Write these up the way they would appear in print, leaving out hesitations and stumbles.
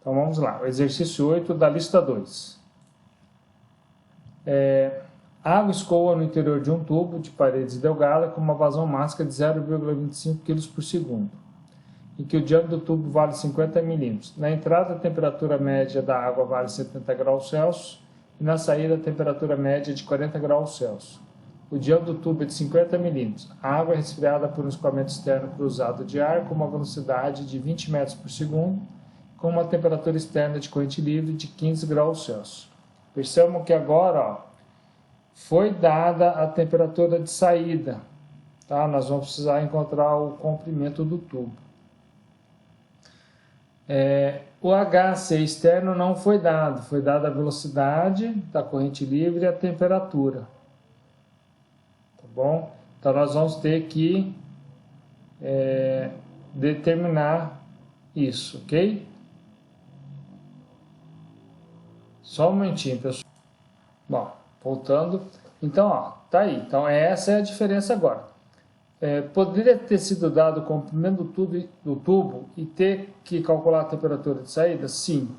Então vamos lá, o exercício 8 da lista 2. A água escoa no interior de um tubo de paredes delgada com uma vazão máxima de 0,25 kg por segundo, em que o diâmetro do tubo vale 50 mm. Na entrada, a temperatura média da água vale 70 graus Celsius e na saída, a temperatura média é de 40 graus Celsius. O diâmetro do tubo é de 50 mm. A água é resfriada por um escoamento externo cruzado de ar com uma velocidade de 20 metros por segundo, com uma temperatura externa de corrente livre de 15 graus Celsius. Percebam que agora foi dada a temperatura de saída. Tá? Nós vamos precisar encontrar o comprimento do tubo. O HC externo não foi dado. Foi dada a velocidade da corrente livre e a temperatura. Tá bom? Então nós vamos ter que determinar isso, ok? Só um momentinho, pessoal. Bom, voltando. Então, ó, tá aí. Então, essa é a diferença agora. Poderia ter sido dado o comprimento do tubo e ter que calcular a temperatura de saída? Sim,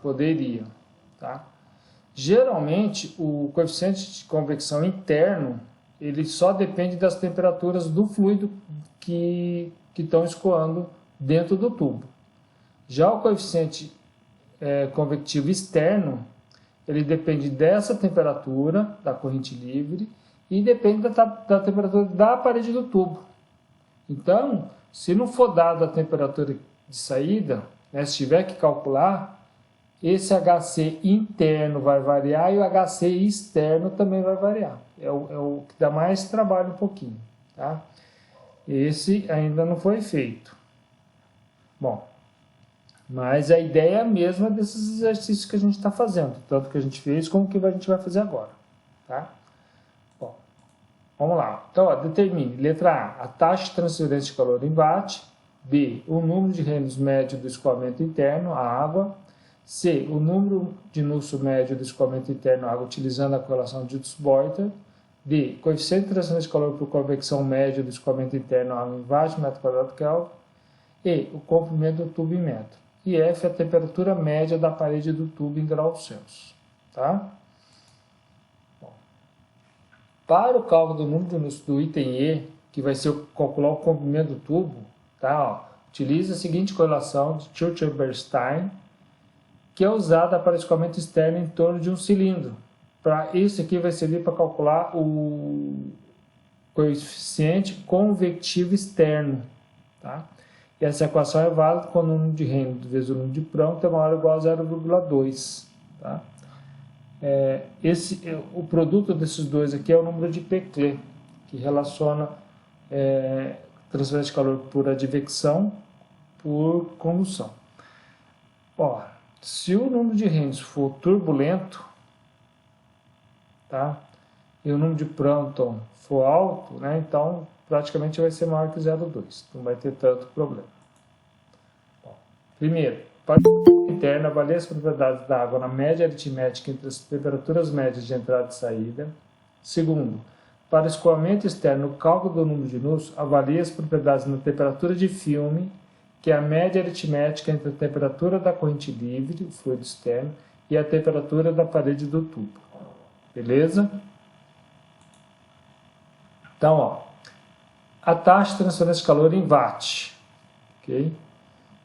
poderia. Tá? Geralmente, o coeficiente de convecção interno, ele só depende das temperaturas do fluido que estão escoando dentro do tubo. Já o coeficiente convectivo externo, ele depende dessa temperatura da corrente livre e depende da temperatura da parede do tubo. Então, se não for dada a temperatura de saída, né, se tiver que calcular, esse HC interno vai variar e o HC externo também vai variar. É o que dá mais trabalho um pouquinho. Tá? Esse ainda não foi feito. Bom, mas a ideia é a mesma desses exercícios que a gente está fazendo, tanto que a gente fez como que a gente vai fazer agora. Tá? Bom, vamos lá. Então, ó, determine, letra A taxa de transferência de calor em watt, B, o número de Reynolds médio do escoamento interno, a água, C, o número de Nusselt médio do escoamento interno, a água, utilizando a correlação de Dietz-Boyter, D, coeficiente de transferência de calor por convecção médio do escoamento interno, a água em watt, metro quadrado Kelvin, E, o comprimento do tubo em metro. E F, a temperatura média da parede do tubo em graus Celsius. Tá? Bom, para o cálculo do número de Nusselt do item E, que vai ser calcular o comprimento do tubo, tá? Ó, utilize a seguinte correlação de Church-Bernstein, que é usada para escoamento externo em torno de um cilindro. Para isso aqui vai servir para calcular o coeficiente convectivo externo. Tá? E essa equação é válida quando o número de Reynolds vezes o número de Prandtl é maior ou igual a 0,2. Tá? O produto desses dois aqui é o número de Peclet, que relaciona transferência de calor por advecção por condução. Ó, se o número de Reynolds for turbulento, tá? E o número de Prandtl for alto, né? Então praticamente vai ser maior que 0,2. Não vai ter tanto problema. Bom, primeiro, para a interna, avalie as propriedades da água na média aritmética entre as temperaturas médias de entrada e saída. Segundo, para escoamento externo, o cálculo do número de Nusselt, avalie as propriedades na temperatura de filme, que é a média aritmética entre a temperatura da corrente livre, o fluido externo, e a temperatura da parede do tubo. Beleza? Então, ó, a taxa de transferência de calor em watt. Ok?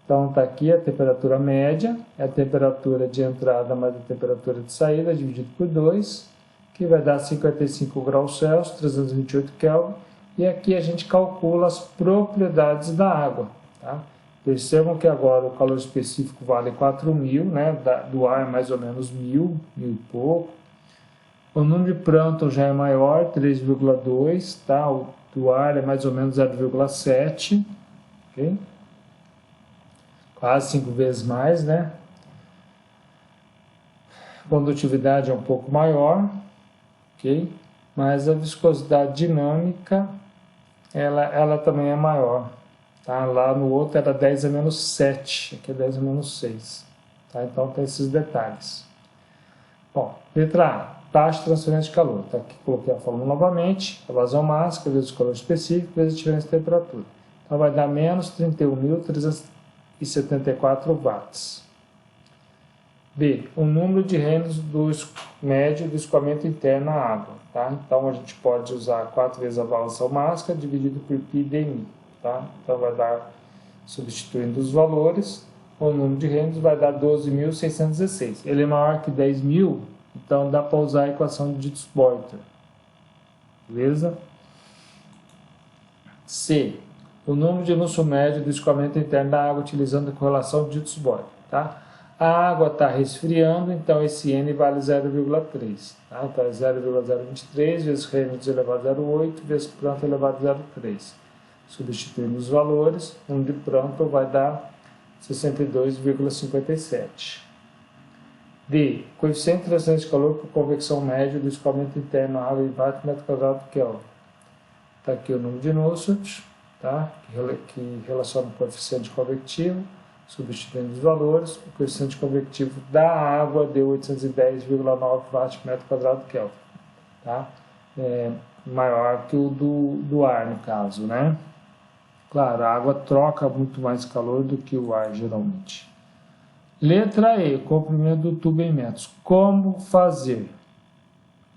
Então, está aqui a temperatura média, é a temperatura de entrada mais a temperatura de saída, dividido por 2, que vai dar 55 graus Celsius, 328 Kelvin, e aqui a gente calcula as propriedades da água. Tá? Percebam que agora o calor específico vale 4.000, né? Do ar é mais ou menos 1.000, 1.000 e pouco. O número de Prandtl já é maior, 3,2, tá? O do ar é mais ou menos 0,7, ok? Quase 5 vezes mais, né? Condutividade é um pouco maior, ok? Mas a viscosidade dinâmica, ela também é maior. Tá? Lá no outro era 10 a menos 7, aqui é 10 a menos 6. Tá? Então tem esses detalhes. Bom, letra A, taxa de transferência de calor. Tá? Aqui coloquei a fórmula novamente, a vazão máxima vezes o calor específico vezes a diferença de temperatura. Então vai dar menos 31.374 watts. B, o número de Reynolds médio do escoamento interno à água. Tá? Então, a gente pode usar 4 vezes a variação máxima dividido por π/dmi. Tá? Então, vai dar, substituindo os valores, o número de Reynolds vai dar 12.616. Ele é maior que 10.000, então dá para usar a equação de Ditz-Boyter. Beleza? C, o número de anúncio médio do escoamento interno da água utilizando a correlação de Ditz-Boyter. Tá? A água está resfriando, então esse N vale 0,3. Tá? Então é 0,023 vezes Reynolds elevado a 0,8 vezes Prandtl elevado a 0,3. Substituindo os valores, o número de Prandtl vai dar 62,57. D. Coeficiente de transferência de calor por convecção média do escoamento interno à água em watt por metro quadrado por Kelvin. Está aqui o número de Nusselt, tá? que relaciona o coeficiente convectivo. Substituindo os valores, o coeficiente convectivo da água deu 810,9 watts por metro quadrado por Kelvin. Tá? Maior que o do ar, no caso, né? Claro, a água troca muito mais calor do que o ar, geralmente. Letra E, comprimento do tubo em metros. Como fazer?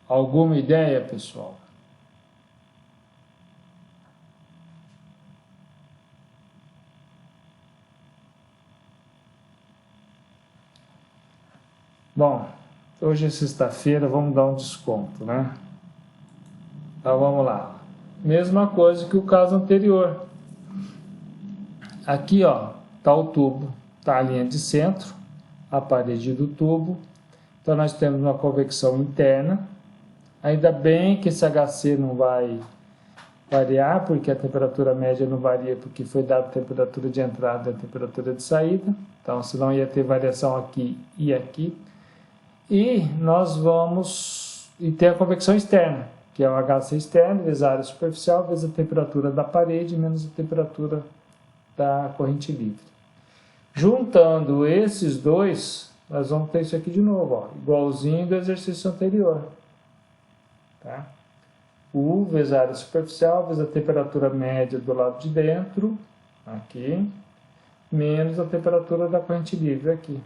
Alguma ideia, pessoal? Bom, hoje é sexta-feira, vamos dar um desconto, né? Então, vamos lá. Mesma coisa que o caso anterior. Aqui, ó, tá o tubo, tá a linha de centro, a parede do tubo. Então, nós temos uma convecção interna. Ainda bem que esse HC não vai variar, porque a temperatura média não varia, porque foi dada a temperatura de entrada e a temperatura de saída. Então, senão ia ter variação aqui e aqui. E nós vamos ter a convecção externa, que é o HC externo, vezes a área superficial, vezes a temperatura da parede, menos a temperatura da corrente livre. Juntando esses dois, nós vamos ter isso aqui de novo, ó, igualzinho do exercício anterior. Tá? U vezes a área superficial, vezes a temperatura média do lado de dentro, aqui, menos a temperatura da corrente livre aqui.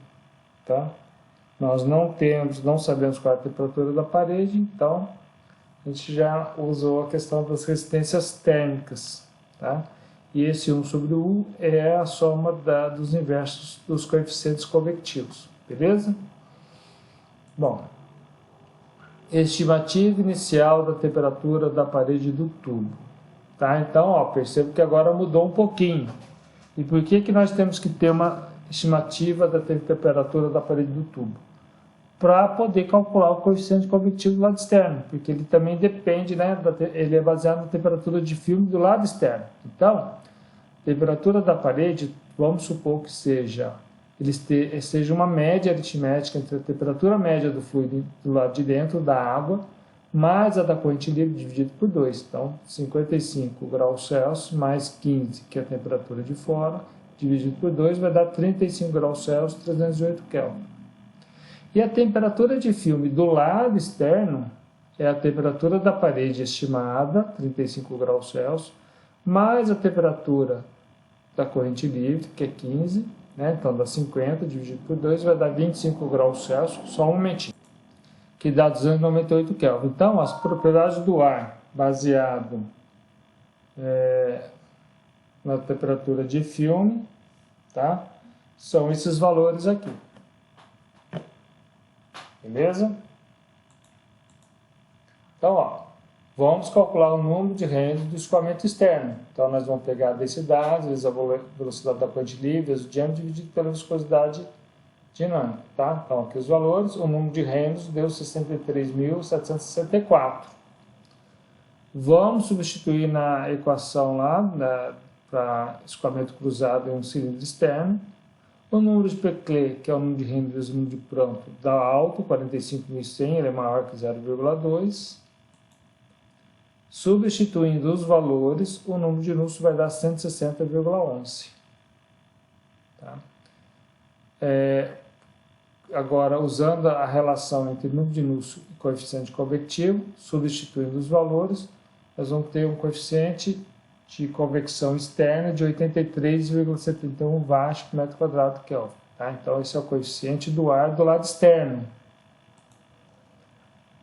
Tá? Nós não sabemos qual é a temperatura da parede, então a gente já usou a questão das resistências térmicas. Tá? E esse 1 sobre o U é a soma dos inversos dos coeficientes convectivos. Beleza? Bom, estimativa inicial da temperatura da parede do tubo. Tá? Então, ó, percebo que agora mudou um pouquinho. E por que nós temos que ter uma estimativa da temperatura da parede do tubo? Para poder calcular o coeficiente convectivo do lado externo, porque ele também depende, né, ele é baseado na temperatura de filme do lado externo. Então, a temperatura da parede, vamos supor que seja uma média aritmética entre a temperatura média do fluido do lado de dentro da água, mais a da corrente livre dividido por 2. Então, 55 graus Celsius mais 15, que é a temperatura de fora, dividido por 2, vai dar 35 graus Celsius, 308 Kelvin. E a temperatura de filme do lado externo é a temperatura da parede estimada, 35 graus Celsius, mais a temperatura da corrente livre, que é 15, né? Então dá 50 dividido por 2, vai dar 25 graus Celsius, só um momentinho, que dá 298 Kelvin. Então, as propriedades do ar, baseado na temperatura de filme, tá? São esses valores aqui. Beleza? Então, ó, vamos calcular o número de Reynolds do escoamento externo. Então, nós vamos pegar a densidade, vezes a velocidade da corrente livre, vezes o diâmetro, dividido pela viscosidade dinâmica. Tá? Então, aqui os valores. O número de Reynolds deu 63.764. Vamos substituir na equação lá, para escoamento cruzado em um cilindro externo. O número de Peclet, que é o número de Reynolds vezes o número de Prandtl, dá alto, 45.100, ele é maior que 0,2. Substituindo os valores, o número de Nusselt vai dar 160,11. Tá? Agora, usando a relação entre número de Nusselt e coeficiente convectivo, substituindo os valores, nós vamos ter um coeficiente de convecção externa de 83,71 watts por metro quadrado Kelvin. Tá? Então, esse é o coeficiente do ar do lado externo.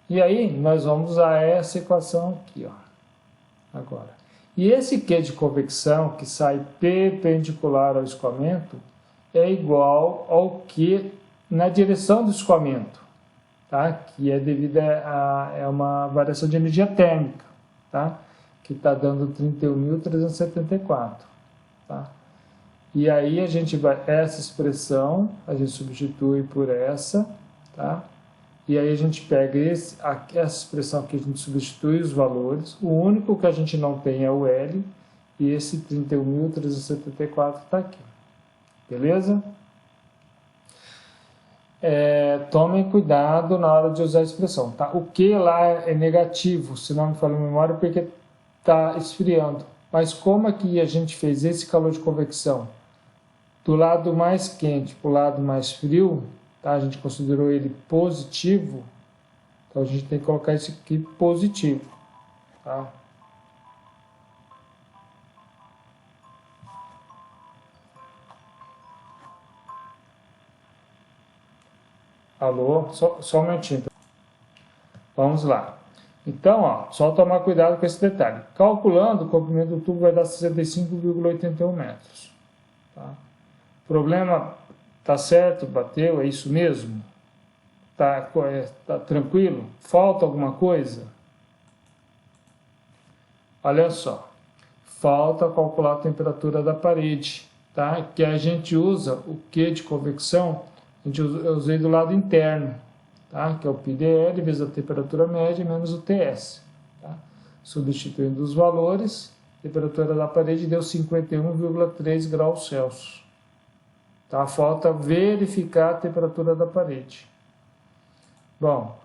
E aí, nós vamos usar essa equação aqui, ó, agora. E esse Q de convecção, que sai perpendicular ao escoamento, é igual ao Q na direção do escoamento, tá? Que é devido a uma variação de energia térmica, tá? Que está dando 31.374, tá? E aí a gente vai, essa expressão, a gente substitui por essa, tá? E aí a gente pega essa expressão aqui, a gente substitui os valores, o único que a gente não tem é o L, e esse 31.374 está aqui, beleza? Tomem cuidado na hora de usar a expressão, tá? O Q lá é negativo, se não me falha a memória, porque está esfriando. Mas como é que a gente fez esse calor de convecção? Do lado mais quente para o lado mais frio, tá? A gente considerou ele positivo, então a gente tem que colocar isso aqui positivo, tá? Alô? Só um momentinho. Vamos lá. Então, ó, só tomar cuidado com esse detalhe. Calculando, o comprimento do tubo vai dar 65,81 metros. Tá? Problema, tá certo? Bateu? É isso mesmo? Tá tranquilo? Falta alguma coisa? Olha só. Falta calcular a temperatura da parede, tá? Que a gente usa o Q de convecção, eu usei do lado interno, tá? Que é o πdL vezes a temperatura média menos o Ts. Tá? Substituindo os valores, a temperatura da parede deu 51,3 graus Celsius. Tá? Falta verificar a temperatura da parede. Bom,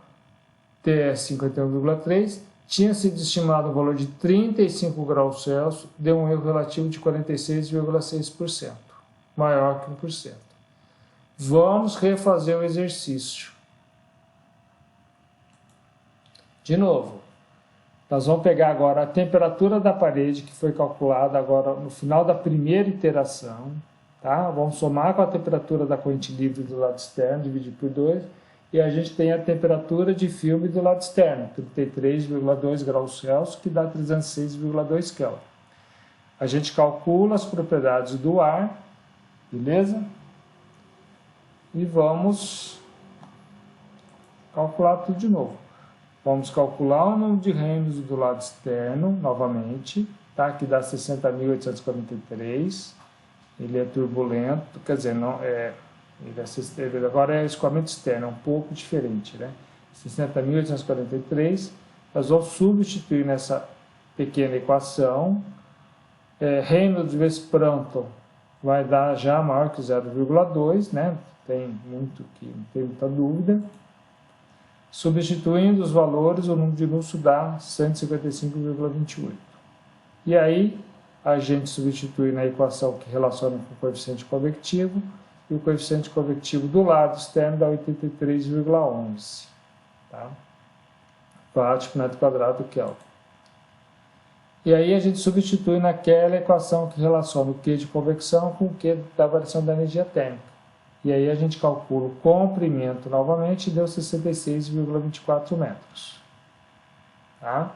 Ts 51,3, tinha sido estimado o valor de 35 graus Celsius, deu um erro relativo de 46,6%, maior que 1%. Vamos refazer o exercício. De novo, nós vamos pegar agora a temperatura da parede, que foi calculada agora no final da primeira iteração, tá? Vamos somar com a temperatura da corrente livre do lado externo, dividir por 2, e a gente tem a temperatura de filme do lado externo, 33,2 graus Celsius, que dá 306,2 Kelvin. A gente calcula as propriedades do ar, beleza? E vamos calcular tudo de novo. Vamos calcular o número de Reynolds do lado externo, novamente, tá? Que dá 60.843. Ele é turbulento, quer dizer, não é, ele agora é escoamento externo, é um pouco diferente, né? 60.843. Nós vamos substituir nessa pequena equação. Reynolds vezes Prandtl vai dar já maior que 0,2, né? Não tem muita dúvida. Substituindo os valores, o número de Nusselt dá 155,28. E aí, a gente substitui na equação que relaciona com o coeficiente convectivo, e o coeficiente convectivo do lado externo dá 83,11. Tá? Watt por metro quadrado do Kelvin. E aí a gente substitui naquela equação que relaciona o Q de convecção com o Q da variação da energia térmica. E aí a gente calcula o comprimento novamente e deu 66,24 metros. Tá?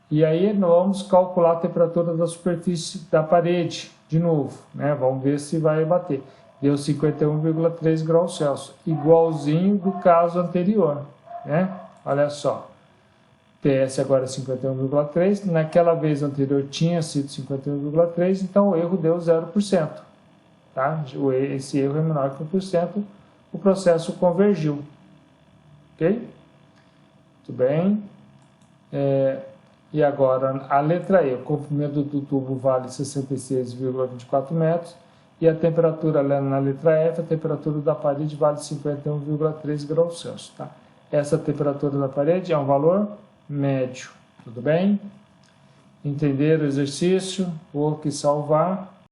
E aí nós vamos calcular a temperatura da superfície da parede, de novo, né? Vamos ver se vai bater. Deu 51,3 graus Celsius, igualzinho do caso anterior, né? Olha só. Ts agora é 51,3, naquela vez anterior tinha sido 51,3, então o erro deu 0%. Tá? Esse erro é menor que 1%, o processo convergiu. Ok? Muito bem. E agora a letra E, o comprimento do tubo vale 66,24 metros e a temperatura na letra F, a temperatura da parede vale 51,3 graus Celsius. Tá? Essa temperatura da parede é um valor médio. Tudo bem? Entender o exercício? Vou aqui salvar.